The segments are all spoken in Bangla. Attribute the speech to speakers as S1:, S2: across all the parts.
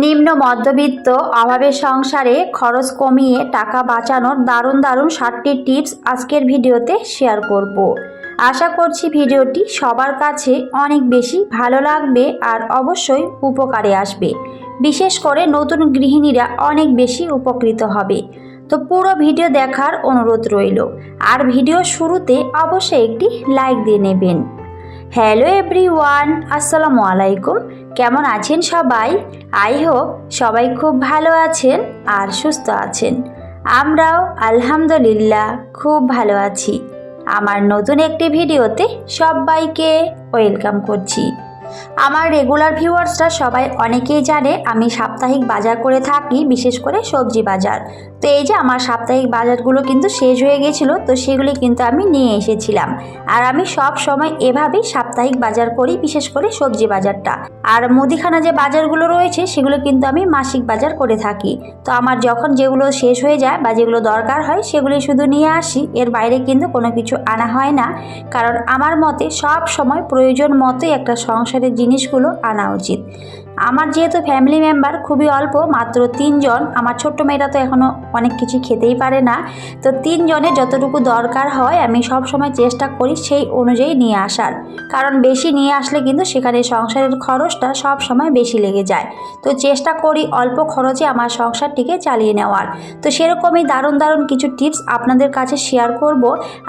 S1: নিম্ন মধ্যবিত্ত অভাবের সংসারে খরচ কমিয়ে টাকা বাঁচানোর দারুণ দারুণ 7টি টিপস আজকের ভিডিওতে শেয়ার করব। আশা করছি ভিডিওটি সবার কাছে অনেক বেশি ভালো লাগবে আর অবশ্যই উপকারে আসবে। বিশেষ করে নতুন গৃহিণীরা অনেক বেশি উপকৃত হবে। তো পুরো ভিডিও দেখার অনুরোধ রইল। আর ভিডিও শুরুতে অবশ্যই একটি লাইক দিয়ে নেবেন। হ্যালো এভরিওয়ান, আসসালামু আলাইকুম। কেমন আছেন সবাই? আই হোপ সবাই খুব ভালো আছেন আর সুস্থ আছেন। আমরাও আলহামদুলিল্লাহ খুব ভালো আছি। আমার নতুন একটি ভিডিওতে সবাইকে ওয়েলকাম করছি। আমার রেগুলার ভিউয়ার্সরা সবাই অনেকেই জানে আমি সাপ্তাহিক বাজার করে থাকি, বিশেষ করে সবজি বাজার। তো এই যে আমার সাপ্তাহিক বাজারগুলো কিন্তু শেষ হয়ে গেছিলো, তো সেগুলি কিন্তু আমি নিয়ে এসেছিলাম। আর আমি সব সময় এভাবেই সাপ্তাহিক বাজার করি, বিশেষ করে সবজি বাজারটা। আর মুদিখানা যে বাজারগুলো রয়েছে সেগুলো কিন্তু আমি মাসিক বাজার করে থাকি। তো আমার যখন যেগুলো শেষ হয়ে যায় বা যেগুলো দরকার হয় সেগুলি শুধু নিয়ে আসি, এর বাইরে কিন্তু কোনো কিছু আনা হয় না। কারণ আমার মতে সব সময় প্রয়োজন মতোই একটা সংসারের জিনিসগুলো আনা উচিত। আমার যেহেতু ফ্যামিলি মেম্বার খুবই অল্প, মাত্র 3 জন। আমার ছোট্ট মেয়েরা তো এখনও অনেক কিছু খেতেই পারে না। তো 3 জনের যতটুকু দরকার হয় আমি সব সময় চেষ্টা করি সেই অনুযায়ী নিয়ে আসার। কারণ বেশি নিয়ে আসলে কিন্তু সেখানে সংসারের খরচটা সব সময় বেশি লেগে যায়। তো চেষ্টা করি অল্প খরচে আমার সংসারটিকে চালিয়ে নেওয়ার। তো সেরকমই দারুণ দারুণ কিছু টিপস আপনাদের কাছে শেয়ার করব।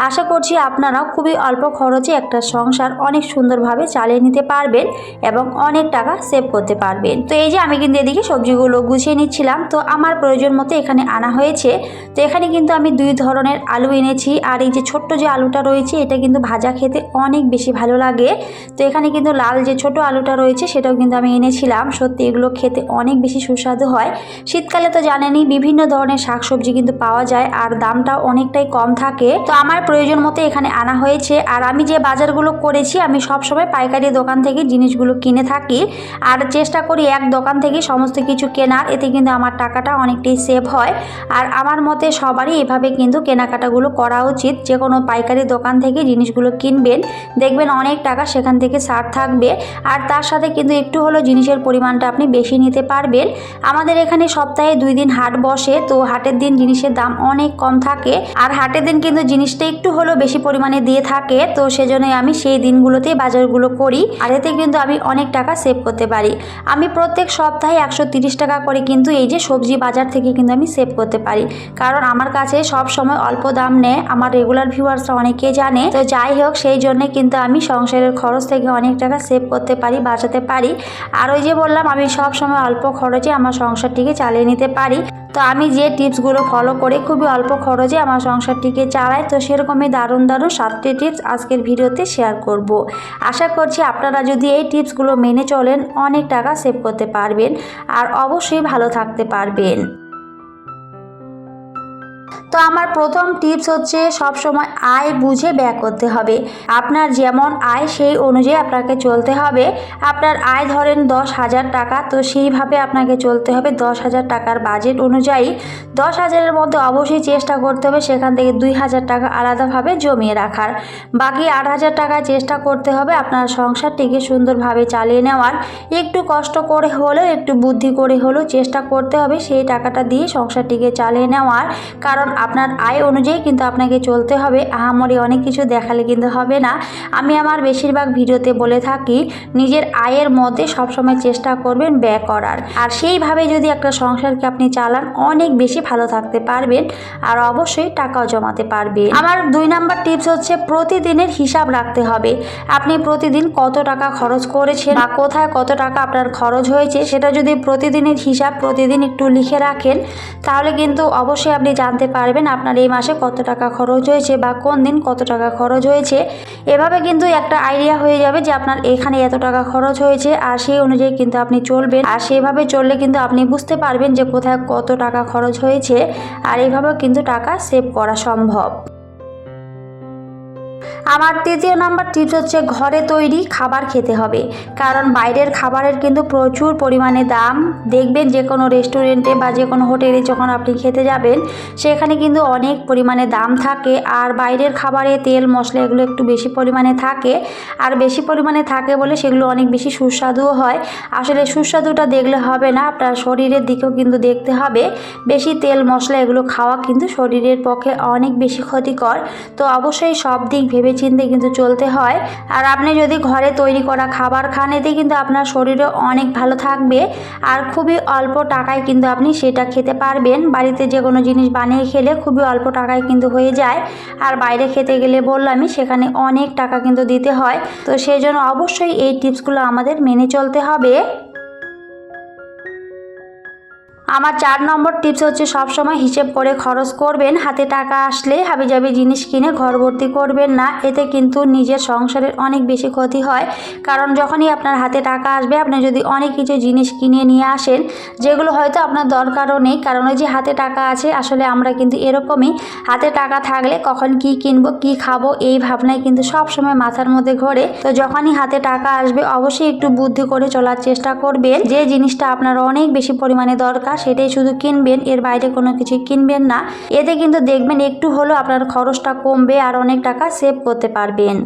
S1: আশা করছি আপনারাও খুবই অল্প খরচে একটা সংসার অনেক সুন্দরভাবে চালিয়ে নিতে পারবেন এবং অনেক টাকা সেভ করতে পারবেন। তো এই যে আমি কিন্তু এদিকে সবজিগুলো গুছিয়ে নিচ্ছিলাম। তো আমার প্রয়োজন মতো এখানে আনা হয়েছে। তো এখানে কিন্তু আমি 2 ধরনের আলু এনেছি। আর এই যে ছোট্ট যে আলুটা রয়েছে এটা কিন্তু ভাজা খেতে অনেক বেশি ভালো লাগে। তো এখানে কিন্তু লাল যে ছোট আলুটা রয়েছে সেটাও কিন্তু আমি এনেছিলাম। সত্যি এগুলো খেতে অনেক বেশি সুস্বাদু হয়। শীতকালে তো জানেনই বিভিন্ন ধরনের শাকসবজি কিন্তু পাওয়া যায় আর দামটাও অনেকটাই কম থাকে। তো আমার প্রয়োজন মতো এখানে আনা হয়েছে। আর আমি যে বাজারগুলো করেছি আমি সবসময় পাইকারি দোকান থেকে জিনিসগুলো কিনে থাকি। আর চেষ্টা করি এক দোকান থেকে সমস্ত কিছু কেনার, এতে কিন্তু আমার টাকাটা অনেকটাই সেভ হয়। আর আমার মতে সবারই এভাবে কিন্তু কেনাকাটাগুলো করা উচিত। যে কোনো পাইকারি দোকান থেকে জিনিসগুলো কিনবেন, দেখবেন অনেক টাকা সেখান থেকে ছাড় থাকবে। আর তার সাথে কিন্তু একটু হলেও জিনিসের পরিমাণটা আপনি বেশি নিতে পারবেন। আমাদের এখানে সপ্তাহে 2 দিন হাট বসে। তো হাটের দিন জিনিসের দাম অনেক কম থাকে। আর হাটের দিন কিন্তু জিনিসটা একটু হলেও বেশি পরিমাণে দিয়ে থাকে। তো সেজন্যই আমি সেই দিনগুলোতেই বাজারগুলো করি। আর এতে কিন্তু আমি অনেক টাকা সেভ করতে পারি। আমি প্রত্যেক সপ্তাহে 130 টাকা করে কিন্তু এই যে সবজি বাজার থেকে কিন্তু আমি সেভ করতে পারি। কারণ আমার কাছে সব সময় অল্প দাম নেয়, আমার রেগুলার ভিউয়ার্সরা অনেকেই জানে। তো যাই হোক, সেই জন্য কিন্তু আমি সংসারের খরচ থেকে অনেক টাকা সেভ করতে পারি, বাঁচাতে পারি। আর ওই যে বললাম আমি সব সময় অল্প খরচে আমার সংসারটিকে চালিয়ে নিতে পারি। তো আমি যে টিপসগুলো ফলো করে খুবই অল্প খরচে আমার সংসারটিকে চালাই, তো সেরকমই দারুণ দারুণ 7টি টিপস আজকের ভিডিওতে শেয়ার করব। আশা করছি আপনারা যদি এই টিপসগুলো মেনে চলেন অনেক টাকা সেভ করতে পারবেন আর অবশ্যই ভালো থাকতে পারবেন। তো আমার প্রথম টিপস হচ্ছে সবসময় আয় বুঝে ব্যয় করতে হবে। আপনার যেমন আয় সেই অনুযায়ী আপনাকে চলতে হবে। আপনার আয় ধরেন 10,000 টাকা, তো সেইভাবে আপনাকে চলতে হবে। 10,000 টাকার বাজেট অনুযায়ী 10,000-এর মধ্যে অবশ্যই চেষ্টা করতে হবে সেখান থেকে 2,000 টাকা আলাদাভাবে জমিয়ে রাখার। বাকি 8,000 টাকা চেষ্টা করতে হবে আপনার সংসারটিকে সুন্দরভাবে চালিয়ে নেওয়ার। একটু কষ্ট করে হলেও, একটু বুদ্ধি করে হলেও চেষ্টা করতে হবে সেই টাকাটা দিয়ে সংসারটিকে চালিয়ে নেওয়ার। কারণ আপনার আয় অনুযায়ী কিন্তু আপনাকে চলতে হবে। আহামরি অনেক কিছু দেখালে কিন্তু হবে না। আমি আমার বেশিরভাগ ভিডিওতে বলে থাকি নিজের আয়ের মধ্যে সবসময় চেষ্টা করবেন ব্যয় করার। আর সেইভাবে যদি একটা সংসারকে আপনি চালান অনেক বেশি ভালো থাকতে পারবেন আর অবশ্যই টাকাও জমাতে পারবেন। আমার 2 নাম্বার টিপস হচ্ছে প্রতিদিনের হিসাব রাখতে হবে। আপনি প্রতিদিন কত টাকা খরচ করেছেন বা কোথায় কত টাকা আপনার খরচ হয়েছে সেটা যদি প্রতিদিনের হিসাব প্রতিদিন একটু লিখে রাখেন তাহলে কিন্তু অবশ্যই আপনি জানতে পারবেন আপনার এই মাসে কত টাকা খরচ হয়েছে বা কোন দিন কত টাকা খরচ হয়েছে। এভাবে কিন্তু একটা আইডিয়া হয়ে যাবে যে আপনার এখানে এত টাকা খরচ হয়েছে আর সেই অনুযায়ী কিন্তু আপনি চলবেন। আর সেভাবে চললে কিন্তু আপনি বুঝতে পারবেন যে কোথায় কত টাকা খরচ হয়েছে। আর এইভাবেও কিন্তু টাকা সেভ করা সম্ভব। আমার তৃতীয় নাম্বার টিপস হচ্ছে ঘরে তৈরি খাবার খেতে হবে, কারণ বাইরের খাবারের কিন্তু প্রচুর পরিমাণে দাম। দেখবেন যে কোনো রেস্টুরেন্টে বা যে কোনো হোটেলে যখন আপনি খেতে যাবেন সেখানে কিন্তু অনেক পরিমাণে দাম থাকে, আর বাইরের খাবারে তেল মশলা এগুলো একটু বেশি পরিমাণে থাকে, আর বেশি পরিমাণে থাকে বলে সেগুলো অনেক বেশি সুস্বাদুও হয়। আসলে সুস্বাদুটা দেখলে হবে না, আপনার শরীরের দিকেও কিন্তু দেখতে হবে। বেশি তেল মশলা এগুলো খাওয়া কিন্তু শরীরের পক্ষে অনেক বেশি ক্ষতিকর। তো অবশ্যই সব দিক ভেবে চিন্তে কিন্তু চলতে হয়। আর আপনি যদি ঘরে তৈরি করা খাবার খান এতে কিন্তু আপনার শরীরও অনেক ভালো থাকবে, আর খুবই অল্প টাকায় কিন্তু আপনি সেটা খেতে পারবেন। বাড়িতে যে কোনো জিনিস বানিয়ে খেলে খুবই অল্প টাকায় কিন্তু হয়ে যায়, আর বাইরে খেতে গেলে বললামই সেখানে অনেক টাকা কিন্তু দিতে হয়। তো সেই জন্য অবশ্যই এই টিপসগুলো আমাদের মেনে চলতে হবে। আমার 4 নম্বর টিপস হচ্ছে সবসময় হিসেব করে খরচ করবেন। হাতে টাকা আসলে হাবিজাবি জিনিস কিনে ঘর ভর্তি করবেন না, এতে কিন্তু নিজের সংসারের অনেক বেশি ক্ষতি হয়। কারণ যখনই আপনার হাতে টাকা আসবে আপনি যদি অনেক কিছু জিনিস কিনে নিয়ে আসেন যেগুলো হয়তো আপনার দরকারও নেই, কারণ ওই যে হাতে টাকা আছে, আসলে আমরা কিন্তু এরকমই, হাতে টাকা থাকলে কখন কি কিনবো কি খাবো এই ভাবনায় কিন্তু সব সময় মাথার মধ্যে ঘোরে। তো যখনই হাতে টাকা আসবে অবশ্যই একটু বুদ্ধি করে চলার চেষ্টা করবেন। যে জিনিসটা আপনার অনেক বেশি পরিমাণে দরকার সেটাই শুধু কিনবেন, এর বাইরে কোনো কিছু কিনবেন না। এতে কিন্তু দেখবেন একটু হলেও আপনার খরচটা কমবে আর অনেক টাকা সেভ করতে পারবেন।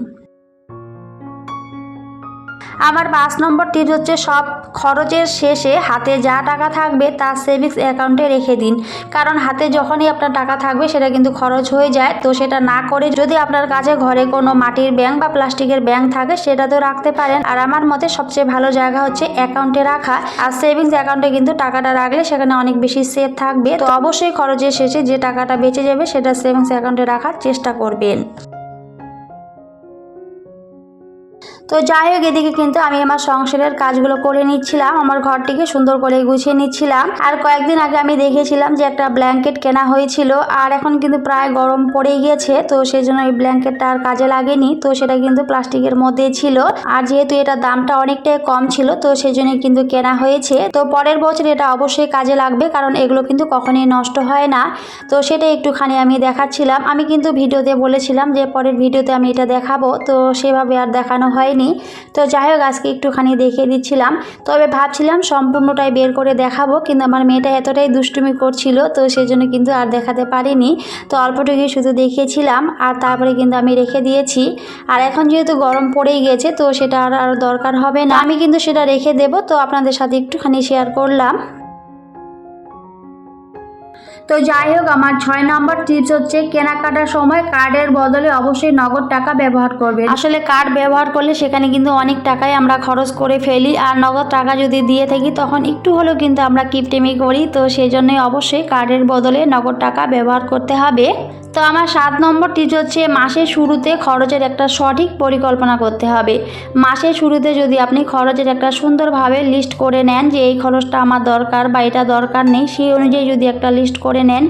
S1: আমার 5 নম্বর টিপস হচ্ছে সব খরচের শেষে হাতে যা টাকা থাকবে তা সেভিংস অ্যাকাউন্টে রেখে দিন। কারণ হাতে যখনই আপনার টাকা থাকবে সেটা কিন্তু খরচ হয়ে যায়। তো সেটা না করে যদি আপনার কাছে ঘরে কোনো মাটির ব্যাংক বা প্লাস্টিকের ব্যাংক থাকে সেটাতেও রাখতে পারেন। আর আমার মতে সবচেয়ে ভালো জায়গা হচ্ছে অ্যাকাউন্টে রাখা, আর সেভিংস অ্যাকাউন্টে কিন্তু টাকাটা রাখলে সেখানে অনেক বেশি সেভ থাকবে। তো অবশ্যই খরচের শেষে যে টাকাটা বেঁচে যাবে সেটা সেভিংস অ্যাকাউন্টে রাখার চেষ্টা করবেন। তো যাই হোক, এদিকে কিন্তু আমি আমার সংসারের কাজগুলো করে নিচ্ছিলাম, আমার ঘরটিকে সুন্দর করে গুছিয়ে নিচ্ছিলাম। আর কয়েকদিন আগে আমি দেখেছিলাম যে একটা ব্ল্যাঙ্কেট কেনা হয়েছিল, আর এখন কিন্তু প্রায় গরম পড়ে গিয়েছে, তো সেই জন্য এই ব্ল্যাঙ্কেটটা আর কাজে লাগেনি। তো সেটা কিন্তু প্লাস্টিকের মধ্যে ছিল, আর যেহেতু এটা দামটা অনেকটাই কম ছিল তো সেই জন্য কিন্তু কেনা হয়েছে। তো পরের বছর এটা অবশ্যই কাজে লাগবে, কারণ এগুলো কিন্তু কখনোই নষ্ট হয় না। তো সেটা একটুখানি আমি দেখাচ্ছিলাম। আমি কিন্তু ভিডিওতে বলেছিলাম যে পরের ভিডিওতে আমি এটা দেখাবো, তো সেভাবে আর দেখানো হয়নি। তো যাই হোক, আজকে একটুখানি দেখিয়ে দিচ্ছিলাম। তবে ভাবছিলাম সম্পূর্ণটাই বের করে দেখাবো, কিন্তু আমার মেয়েটা এতটাই দুষ্টুমি করছিল তো সেই জন্য কিন্তু আর দেখাতে পারিনি। তো অল্পটুকুই শুধু দেখিয়েছিলাম, আর তারপরে কিন্তু আমি রেখে দিয়েছি। আর এখন যেহেতু গরম পড়েই গেছে তো সেটা আর দরকার হবে না, আমি কিন্তু সেটা রেখে দেব। তো আপনাদের সাথে একটুখানি শেয়ার করলাম। তো যাই হোক, আমার 6 নম্বর টিপস হচ্ছে কেনাকাটার সময় কার্ডের বদলে অবশ্যই নগদ টাকা ব্যবহার করবে। আসলে কার্ড ব্যবহার করলে সেখানে কিন্তু অনেক টাকাই আমরা খরচ করে ফেলি, আর নগদ টাকা যদি দিয়ে থাকি তখন একটু হলেও কিন্তু আমরা কিপটেমি করি। তো সেই জন্যই অবশ্যই কার্ডের বদলে নগদ টাকা ব্যবহার করতে হবে। তো আমার 7 নম্বর টিপস হচ্ছে মাসের শুরুতে খরচের একটা সঠিক পরিকল্পনা করতে হবে। মাসের শুরুতে যদি আপনি খরচের একটা সুন্দরভাবে লিস্ট করে নেন যে এই খরচটা আমার দরকার বা এটা দরকার নেই, সেই অনুযায়ী যদি একটা লিস্ট করে নেন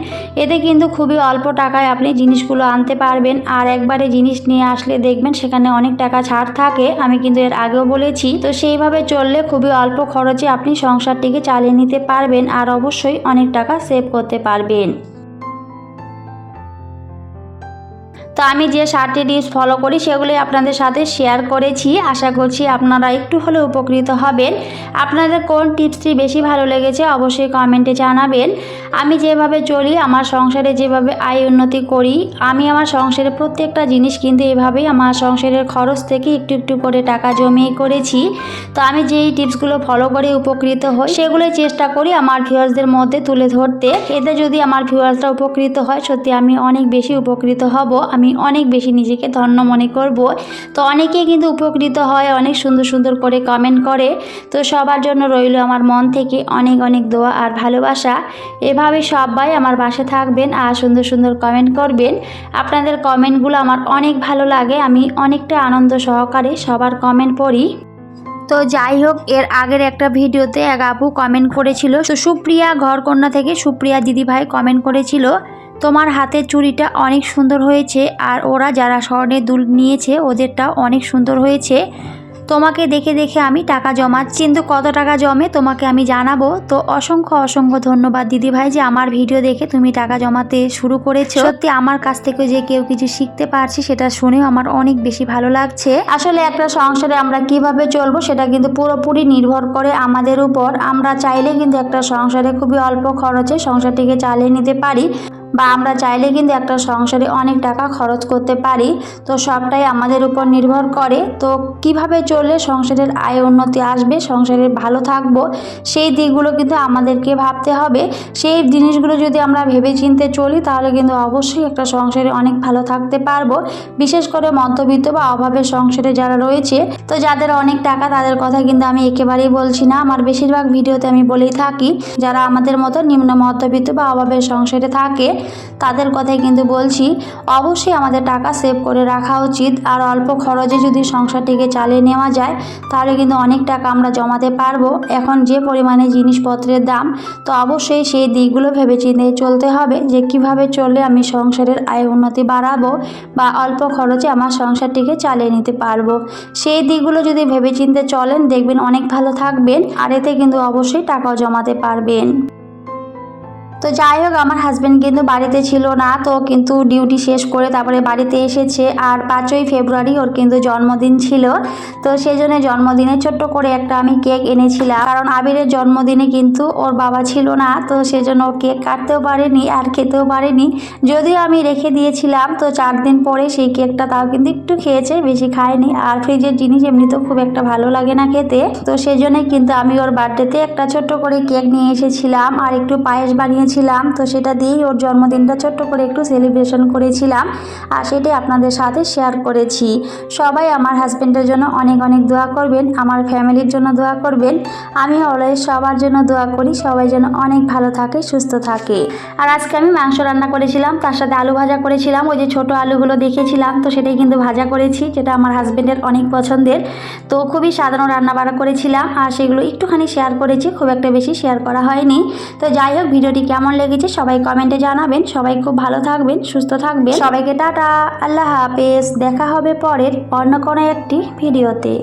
S1: এতে কিন্তু খুবই অল্প টাকায় আপনি জিনিসগুলো আনতে পারবেন। আর একবারে জিনিস নিয়ে আসলে দেখবেন সেখানে অনেক টাকা ছাড় থাকে, আমি কিন্তু এর আগেও বলেছি। তো সেইভাবে চললে খুবই অল্প খরচে আপনি সংসারটিকে চালিয়ে নিতে পারবেন, আর অবশ্যই অনেক টাকা সেভ করতে পারবেন। তো আমি যে 7টি টিপস ফলো করি সেগুলি আপনাদের সাথে শেয়ার করেছি, আশা করছি আপনারা একটু হলেও উপকৃত হবেন। আপনাদের কোন টিপসটি বেশি ভালো লেগেছে অবশ্যই কমেন্টে জানাবেন। আমি যেভাবে চলি, আমার সংসারে যেভাবে আয় উন্নতি করি, আমি আমার সংসারে প্রত্যেকটা জিনিস কিন্তু এভাবেই আমার সংসারের খরচ থেকে একটু একটু করে টাকা জমিয়ে করেছি। তো আমি যেই টিপসগুলো ফলো করে উপকৃত হই সেগুলোই চেষ্টা করি আমার ভিউয়ার্সদের মধ্যে তুলে ধরতে। এতে যদি আমার ভিউয়ার্সরা উপকৃত হয় সত্যি আমি অনেক বেশি উপকৃত হব, আমি অনেক বেশি নিজেকে ধন্য মনে করব। তো অনেকেই কিন্তু উপকৃত হয়, অনেক সুন্দর সুন্দর করে কমেন্ট করে। তো সবার জন্য রইল আমার মন থেকে অনেক অনেক দোয়া আর ভালোবাসা। এভাবে সবাই আমার পাশে থাকবেন আর সুন্দর সুন্দর কমেন্ট করবেন। আপনাদের কমেন্টগুলো আমার অনেক ভালো লাগে, আমি অনেকটা আনন্দ সহকারে সবার কমেন্ট পড়ি। তো যাই হোক, এর আগের একটা ভিডিওতে এক আপু কমেন্ট করেছিল, তো সুপ্রিয়া ঘরকন্যা থেকে সুপ্রিয়া দিদিভাই কমেন্ট করেছিল তোমার হাতের চুড়িটা অনেক সুন্দর হয়েছে, আর ওরা যারা স্বর্ণের দুল নিয়েছে ওদেরটাও অনেক সুন্দর হয়েছে। তোমাকে দেখে দেখে আমি টাকা জমাচ্ছি, কিন্তু কত টাকা জমে তোমাকে আমি জানাবো। তো অসংখ্য অসংখ্য ধন্যবাদ দিদিভাই যে আমার ভিডিও দেখে তুমি টাকা জমাতে শুরু করেছো। সত্যি আমার কাছ থেকে যে কেউ কিছু শিখতে পারছি সেটা শুনেও আমার অনেক বেশি ভালো লাগছে। আসলে একটা সংসারে আমরা কিভাবে চলবো সেটা কিন্তু পুরোপুরি নির্ভর করে আমাদের উপর। আমরা চাইলে কিন্তু একটা সংসারে খুবই অল্প খরচে সংসারটিকে চালিয়ে নিতে পারি, বা আমরা চাইলে কিন্তু একটা সংসারে অনেক টাকা খরচ করতে পারি। তো সবটাই আমাদের উপর নির্ভর করে। তো কিভাবে চললে সংসারের আয় উন্নতি আসবে, সংসারে ভালো থাকবো, সেই দিকগুলো কিন্তু আমাদেরকে ভাবতে হবে। সেই জিনিসগুলো যদি আমরা ভেবে চিন্তে চলি তাহলে কিন্তু অবশ্যই একটা সংসারে অনেক ভালো থাকতে পারবো। বিশেষ করে মধ্যবিত্ত বা অভাবের সংসারে যারা রয়েছে, তো যাদের অনেক টাকা তাদের কথা কিন্তু আমি একেবারেই বলছি না, আমার বেশিরভাগ ভিডিওতে আমি বলেই থাকি যারা আমাদের মতো নিম্ন মধ্যবিত্ত বা অভাবের সংসারে থাকে তাদের কথাই কিন্তু বলছি। অবশ্যই আমাদের টাকা সেভ করে রাখা উচিত, আর অল্প খরচে যদি সংসারটিকে চালিয়ে নেওয়া যায় তাহলে কিন্তু অনেক টাকা আমরা জমাতে পারবো। এখন যে পরিমাণে জিনিসপত্রের দাম, তো অবশ্যই সেই দিকগুলো ভেবেচিন্তে চলতে হবে যে কিভাবে চললে আমি সংসারের আয় উন্নতি বাড়াবো বা অল্প খরচে আমার সংসারটিকে চালিয়ে নিতে পারবো। সেই দিকগুলো যদি ভেবেচিন্তে চলেন দেখবেন অনেক ভালো থাকবেন, আর এতে কিন্তু অবশ্যই টাকাও জমাতে পারবেন। তো যাই হোক, আমার হাজব্যান্ড কিন্তু বাড়িতে ছিল না, তো কিন্তু ডিউটি শেষ করে তারপরে বাড়িতে এসেছে। আর 5ই ফেব্রুয়ারি ওর কিন্তু জন্মদিন ছিল, তো সেই জন্য জন্মদিনে ছোট্ট করে একটা আমি কেক এনেছিলাম, কারণ আবিরের জন্মদিনে কিন্তু ওর বাবা ছিল না, তো সেজন্য ও কেক কাটতেও পারেনি আর খেতেও পারেনি। যদিও আমি রেখে দিয়েছিলাম, তো 4 দিন পরে সেই কেকটা তাও কিন্তু একটু খেয়েছে, বেশি খায়নি। আর ফ্রিজের জিনিস এমনিতেও খুব একটা ভালো লাগে না খেতে, তো সেই জন্যই কিন্তু আমি ওর বার্থডেতে একটা ছোট্ট করে কেক নিয়ে এসেছিলাম আর একটু পায়েস বানিয়েছিলাম। তো সেটা দিয়েই ওর জন্মদিনটা ছোট্ট করে একটু সেলিব্রেশন করেছিলাম, আর সেটাই আপনাদের সাথে শেয়ার করেছি। সবাই আমার হাজব্যান্ডের জন্য অনেক অনেক দোয়া করবেন, আমার ফ্যামিলির জন্য দোয়া করবেন। আমি অলওয়েজ সবার জন্য দোয়া করি, সবাই যেন অনেক ভালো থাকে, সুস্থ থাকে। আর আজকে আমি মাংস রান্না করেছিলাম, তার সাথে আলু ভাজা করেছিলাম। ওই যে ছোট আলুগুলো দেখেছিলাম, তো সেটাই কিন্তু ভাজা করেছি, যেটা আমার হাজব্যান্ডের অনেক পছন্দের। তো খুবই সাধারণ রান্না বাড়া করেছিলাম, আর সেগুলো একটুখানি শেয়ার করেছি, খুব একটা বেশি শেয়ার করা হয়নি। তো যাই হোক, ভিডিওটি কেমন লেগেছে সবাই কমেন্টে জানাবেন। সবাই খুব ভালো থাকবেন, সুস্থ থাকবেন। সবাইকে টাটা, আল্লাহ হাফেজ। দেখা হবে পরের অন্য কোনো একটি ভিডিওতে।